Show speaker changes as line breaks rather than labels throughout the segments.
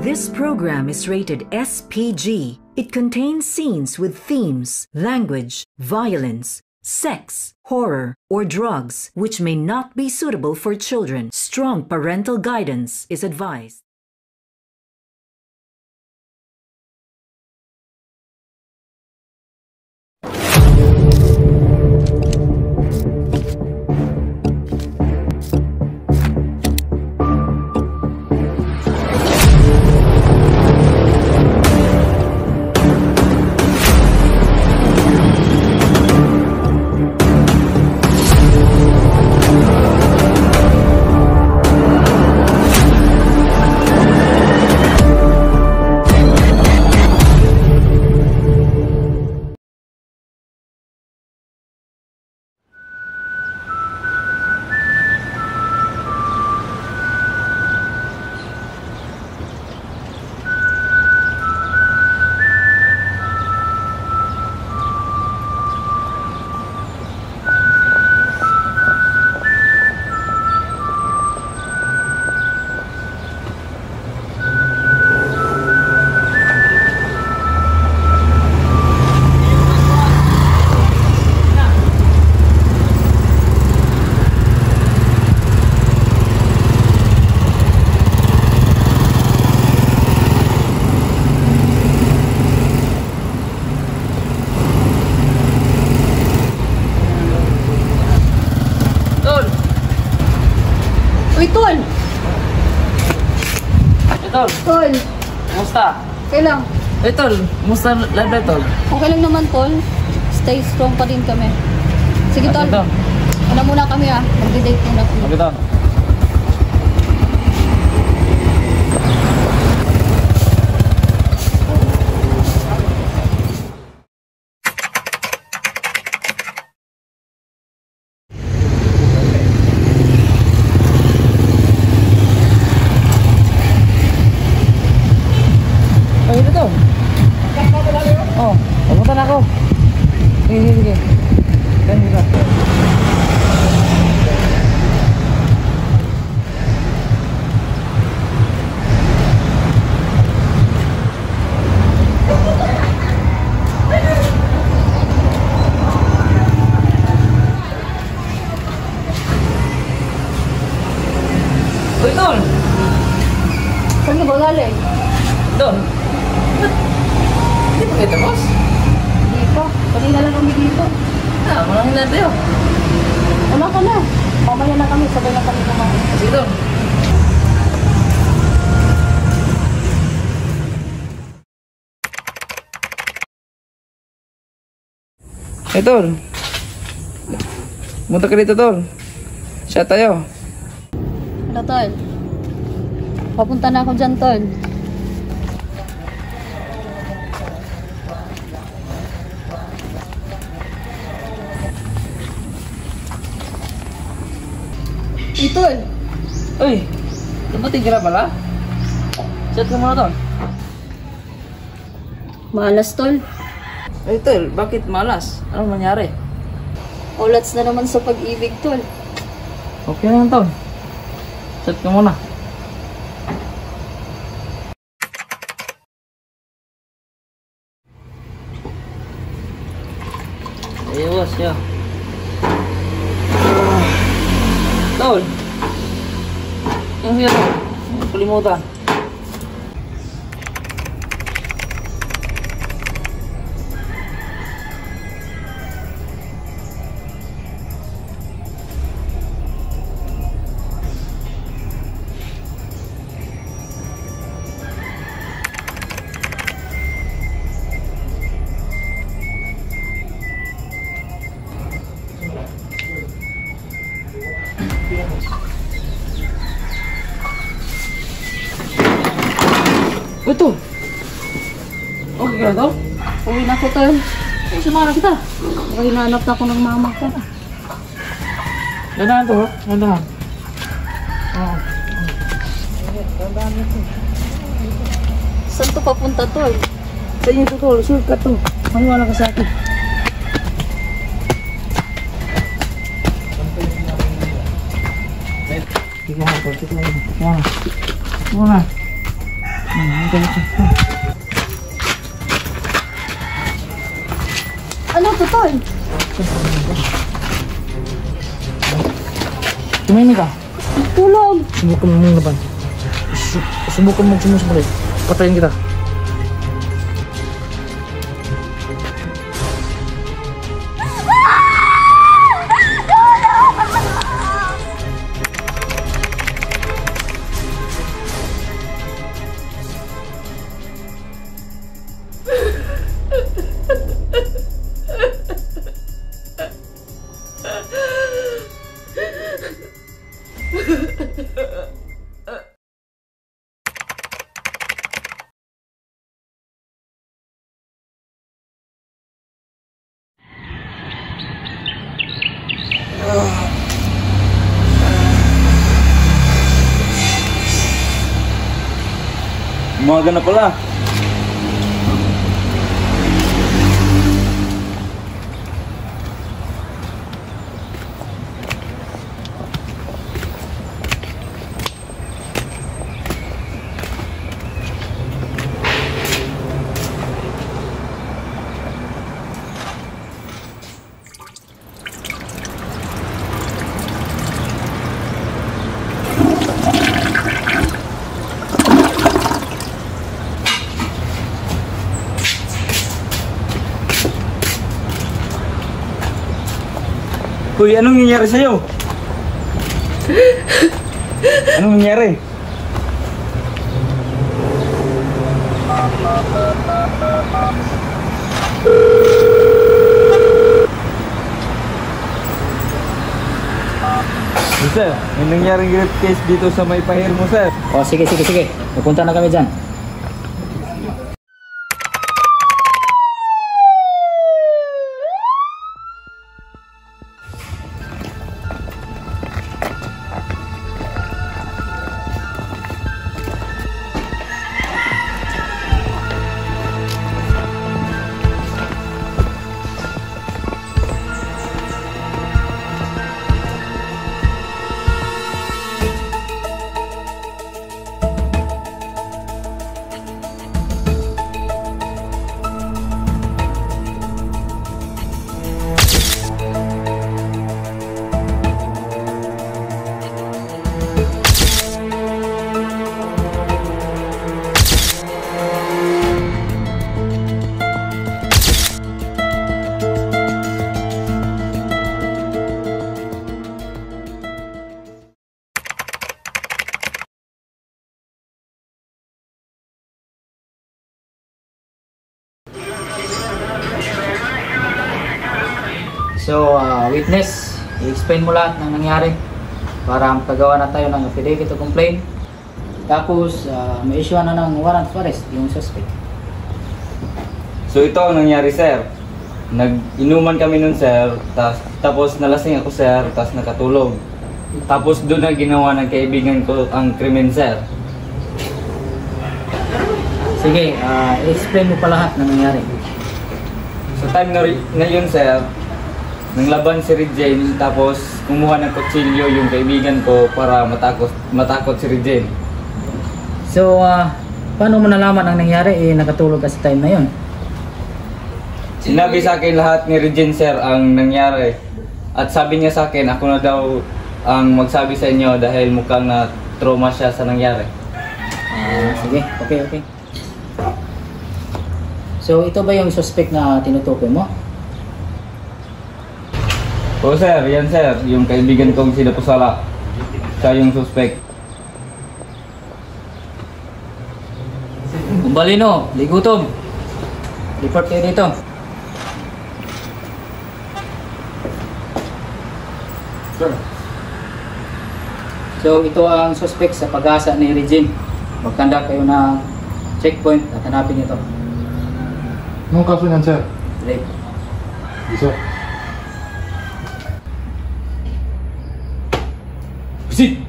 This program is rated SPG. It contains scenes with themes, language, violence, sex, horror, or drugs, which may not be suitable for children. Strong parental guidance is advised.
Tol,
kumusta?
okay lang.
Tol, kumusta live Tol?
Okay lang naman, Tol. Stay strong pa din kami. Sige, Tol. Ano muna kami, ha? Mag-date muna kami.
Okay, Tol. Oh, pumunta na ako. Sige. Ganun ka. Uy, Tol!
Saan ka ba galing?
Tol! Hindi pa kayo tapos?
Hindi pa. Kanina lang kami dito.
Walang hinaan tayo.
Wala ka na. Mamaya na kami. Sabay na kami kumain.
Sige, Tol. Tol. Munta ka dito, Tol. Siya tayo.
Ano, Tol? Papunta na ako dyan, Tol. Tol!
Uy! Dumating ka na pala? Chat ka muna, Tol.
Malas, Tol.
Ay, Tol, bakit malas? Anong nangyari?
Ulats na naman sa pag-ibig, Tol.
Okay lang, Tol. Chat ka muna. Ayos, ya. Tol. Yung siya, Tol. Kalimutan. Betul. Okay ka na, Tol?
Uwi na ako, Tol.
Ay, sumara kita.
Baka hinahanap na ako ng mama ko.
Ganahan, Tol. Ganahan. Oo.
Saan to papunta, Tol?
Sa inyo to, Tol. Shortcut to. Maniwala ka sa akin. Tignan mo, Tol. Tignan mo. Muna.
Ano to, Tol?
Tumimik ka.
Tulog.
Subukan mo mong laban. Subukan mo sumusubali. Patayin kita.
Umaga na pala. Uy, anong nangyari sa'yo? Anong nangyari? Sir, may nangyaring rape case dito sa may pahir mo, sir.
Oh, sige. Pupunta na kami dyan. So, witness, i-explain mo lahat ng nangyari para magpagawa na tayo ng affidavit to complain. Tapos, may issue na ng warrant for arrest yung suspect.
So ito ang nangyari, sir. Nag-inuman kami nun, sir. Tapos nalasing ako, sir. Tapos nakatulog. Tapos doon na ginawa ng kaibigan ko ang krimen, sir.
Sige, i-explain mo pa lahat ng nangyari.
Sa time na yun, sir, nanglaban si Regine, tapos kumuha ng kutsilyo yung kaibigan ko para matakot si Regine.
So, paano mo nalaman ang nangyari? Nakatulog ka sa time na yun.
Sinabi sa akin lahat ni Regine, sir, ang nangyari. At sabi niya sa akin, ako na daw ang magsabi sa inyo dahil mukhang na trauma siya sa nangyari.
Sige, okay. So, ito ba yung suspect na tinutukoy mo?
Oo, sir, yan, sir. Yung kaibigan kong sila Pusala. Siya yung suspect.
Kumbalino, Ligutom. Report kayo dito.
Sir.
So, ito ang suspect sa pag-asa ni Regine. Magkanda kayo ng checkpoint at hanapin ito.
Anong kaso niyan, sir?
Rape.
Sir.
Proceed!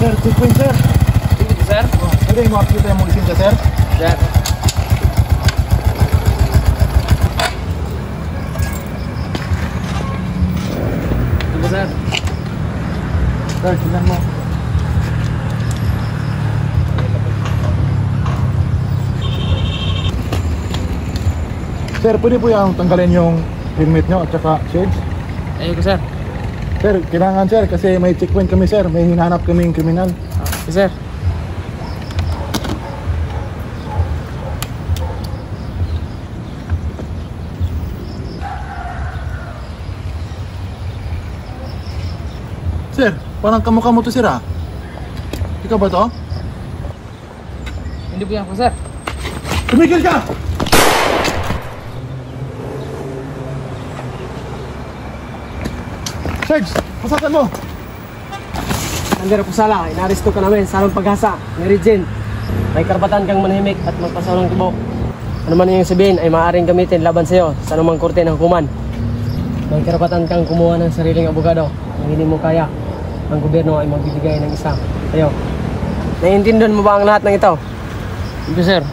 Sir, checkpoint sir.
Sige, sir.
Pwede yung makakita yung lisensya sir?
Sir. Sige, sir.
Sir, tingnan mo. Sir, pwede po yung tanggalin yung helmet nyo at saka shades?
Ayun ko, sir.
Sir, kailangan sir kasi may checkpoint kami sir. May hinahanap kaming kriminal.
Okay, sir.
Sir, parang kamukha mo to sir ah. Ikaw ba to?
Hindi po yan ako, sir.
Tumigil ka! Serge, pasakan mo!
Under Pusala, inaresto ka namin sa anong paghasa ni Regine. May karapatan kang manahimik at magpasaw ng tubo. Ano man iyong sabihin ay maaaring gamitin laban sa iyo sa anumang korte ng hukuman. May karapatan kang kumuha ng sariling abogado. Kung hindi mo kaya, ang gobyerno ay magbibigay ng isa sa'yo. Naiintindihan mo ba ang lahat ng ito?
Hindi, sir.